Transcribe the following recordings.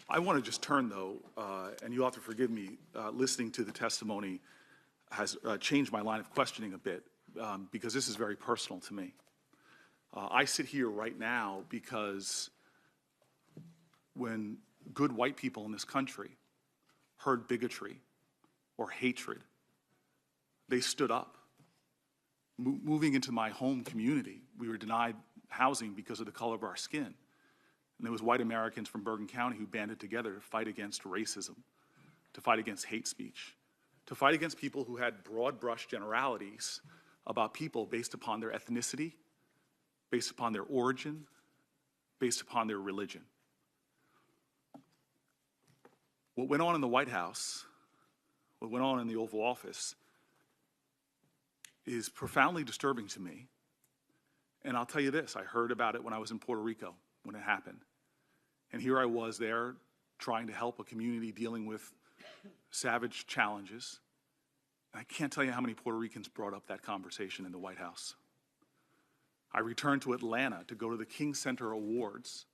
I want to just turn, though, and you'll have to forgive me, listening to the testimony has changed my line of questioning a bit, because this is very personal to me. I sit here right now because when good white people in this country heard bigotry or hatred, they stood up. Moving into my home community, we were denied housing because of the color of our skin. And there was white Americans from Bergen County who banded together to fight against racism, to fight against hate speech, to fight against people who had broad brush generalities about people based upon their ethnicity, based upon their origin, based upon their religion. What went on in the White House, what went on in the Oval Office, is profoundly disturbing to me. And I'll tell you this, I heard about it when I was in Puerto Rico, when it happened. And here I was there trying to help a community dealing with savage challenges. And I can't tell you how many Puerto Ricans brought up that conversation in the White House. I returned to Atlanta to go to the King Center Awards,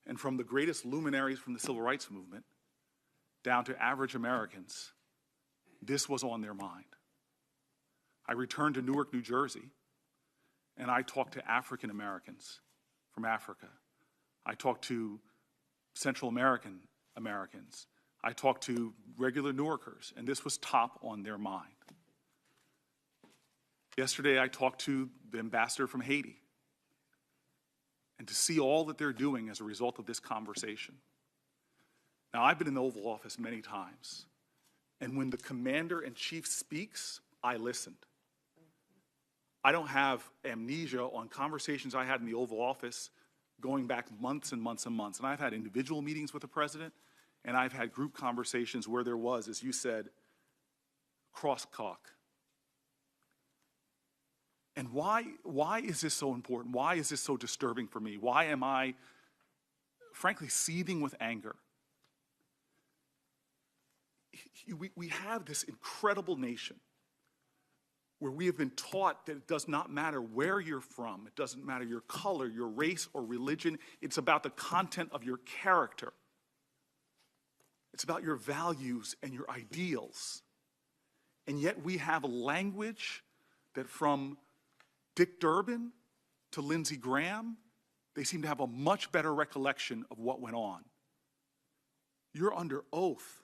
and from the greatest luminaries from the Civil Rights Movement down to average Americans, this was on their mind. I returned to Newark, New Jersey, and I talked to African Americans from Africa. I talked to Central American Americans. I talked to regular Newarkers, and this was top on their mind. Yesterday, I talked to the ambassador from Haiti, and to see all that they're doing as a result of this conversation. Now, I've been in the Oval Office many times, and when the commander-in-chief speaks, I listened. I don't have amnesia on conversations I had in the Oval Office going back months and months and months. And I've had individual meetings with the president, and I've had group conversations where there was, as you said, crosstalk. And why is this so important? Why is this so disturbing for me? Why am I, frankly, seething with anger? We have this incredible nation where we have been taught that it does not matter where you're from, it doesn't matter your color, your race, or religion, it's about the content of your character. It's about your values and your ideals. And yet we have a language that from Dick Durbin to Lindsey Graham, they seem to have a much better recollection of what went on. You're under oath.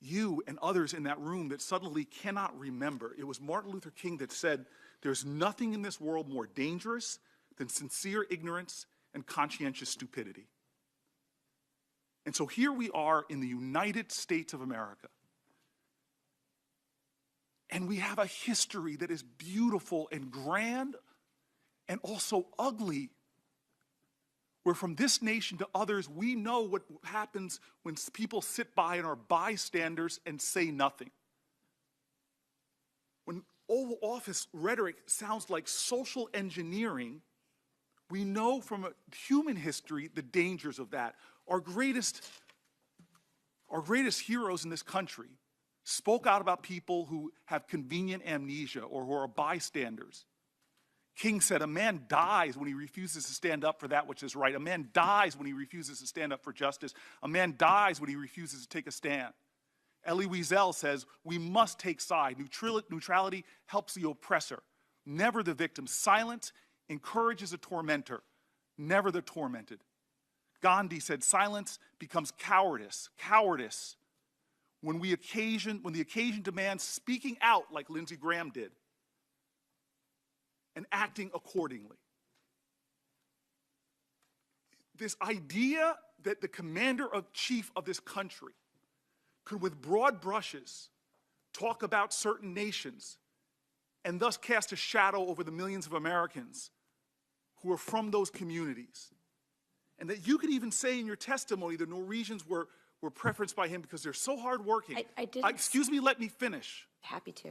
You and others in that room that suddenly cannot remember. It was Martin Luther King that said, there's nothing in this world more dangerous than sincere ignorance and conscientious stupidity. And so here we are in the United States of America. And we have a history that is beautiful and grand and also ugly, where from this nation to others, we know what happens when people sit by and are bystanders and say nothing. When Oval Office rhetoric sounds like social engineering, we know from human history the dangers of that. Our greatest heroes in this country spoke out about people who have convenient amnesia or who are bystanders. King said, a man dies when he refuses to stand up for that which is right. A man dies when he refuses to stand up for justice. A man dies when he refuses to take a stand. Elie Wiesel says, we must take side. Neutrality helps the oppressor, never the victim. Silence encourages a tormentor, never the tormented. Gandhi said, silence becomes cowardice. Cowardice when the occasion demands speaking out like Lindsey Graham did and acting accordingly. This idea that the commander-in-chief of this country could, with broad brushes, talk about certain nations and thus cast a shadow over the millions of Americans who are from those communities. And that you could even say in your testimony the Norwegians were preferenced by him because they're so hardworking. I didn't. Excuse me, let me finish. Happy to.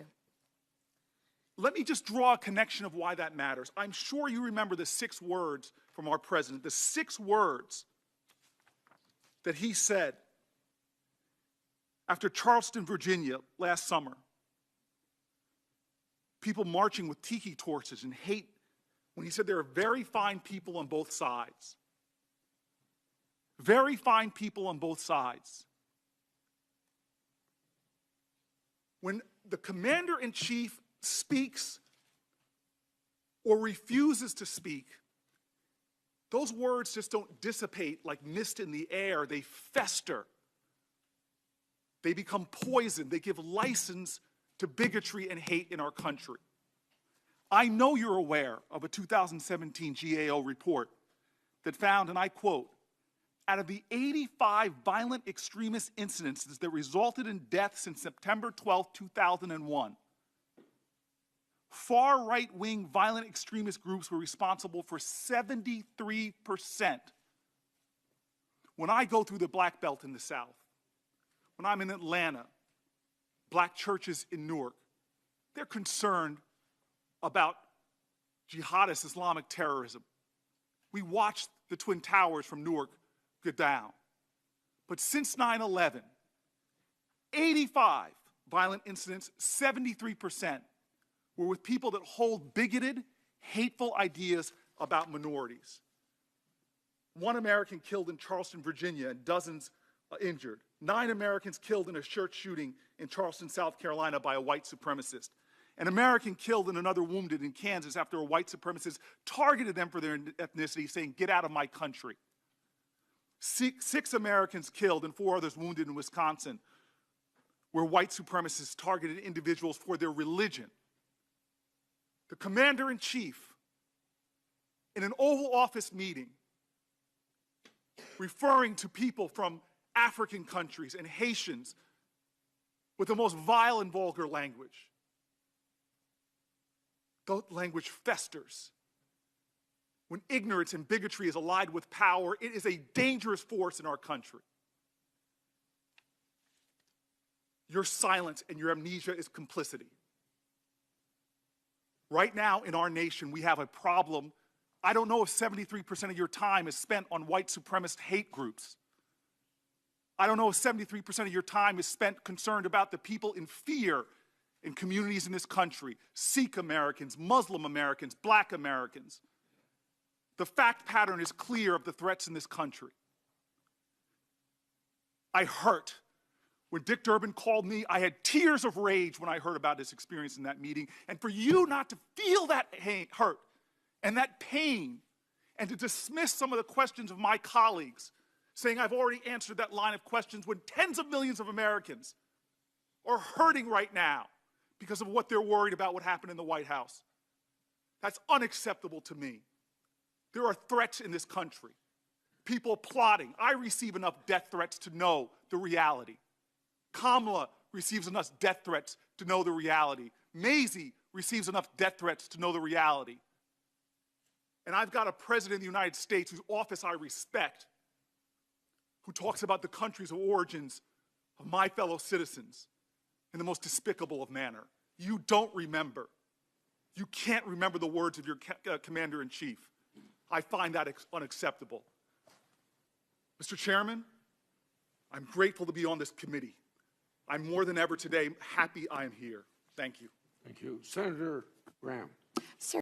Let me just draw a connection of why that matters. I'm sure you remember the 6 words from our president, the 6 words that he said after Charleston, Virginia last summer. People marching with tiki torches and hate, when he said there are very fine people on both sides. very fine people on both sides. When the commander-in-chief speaks or refuses to speak, those words just don't dissipate like mist in the air. They fester. They become poison. They give license to bigotry and hate in our country. I know you're aware of a 2017 GAO report that found, and I quote, out of the 85 violent extremist incidences that resulted in death since September 12, 2001, far right-wing violent extremist groups were responsible for 73%. When I go through the Black Belt in the South, when I'm in Atlanta, black churches in Newark, they're concerned about jihadist Islamic terrorism. We watched the Twin Towers from Newark go down. But since 9/11, 85 violent incidents, 73% were with people that hold bigoted, hateful ideas about minorities. 1 American killed in Charleston, Virginia, and dozens injured. 9 Americans killed in a church shooting in Charleston, South Carolina by a white supremacist. An American killed and another wounded in Kansas after a white supremacist targeted them for their ethnicity, saying, "Get out of my country." 6 Americans killed and 4 others wounded in Wisconsin, where white supremacists targeted individuals for their religion. The commander-in-chief, in an Oval Office meeting, referring to people from African countries and Haitians with the most vile and vulgar language. The language festers. When ignorance and bigotry is allied with power, it is a dangerous force in our country. Your silence and your amnesia is complicity. Right now in our nation, we have a problem. I don't know if 73% of your time is spent on white supremacist hate groups. I don't know if 73% of your time is spent concerned about the people in fear in communities in this country, Sikh Americans, Muslim Americans, Black Americans. The fact pattern is clear of the threats in this country. I hurt. When Dick Durbin called me, I had tears of rage when I heard about his experience in that meeting. And for you not to feel that hurt and that pain and to dismiss some of the questions of my colleagues, saying I've already answered that line of questions when tens of millions of Americans are hurting right now because of what they're worried about what happened in the White House. That's unacceptable to me. There are threats in this country. People plotting. I receive enough death threats to know the reality. Kamala receives enough death threats to know the reality. Maisie receives enough death threats to know the reality. And I've got a president of the United States whose office I respect, who talks about the countries of origins of my fellow citizens in the most despicable of manner. You don't remember. You can't remember the words of your commander-in-chief. I find that unacceptable. Mr. Chairman, I'm grateful to be on this committee. I'm more than ever today happy I am here. Thank you. Thank you. Senator Graham.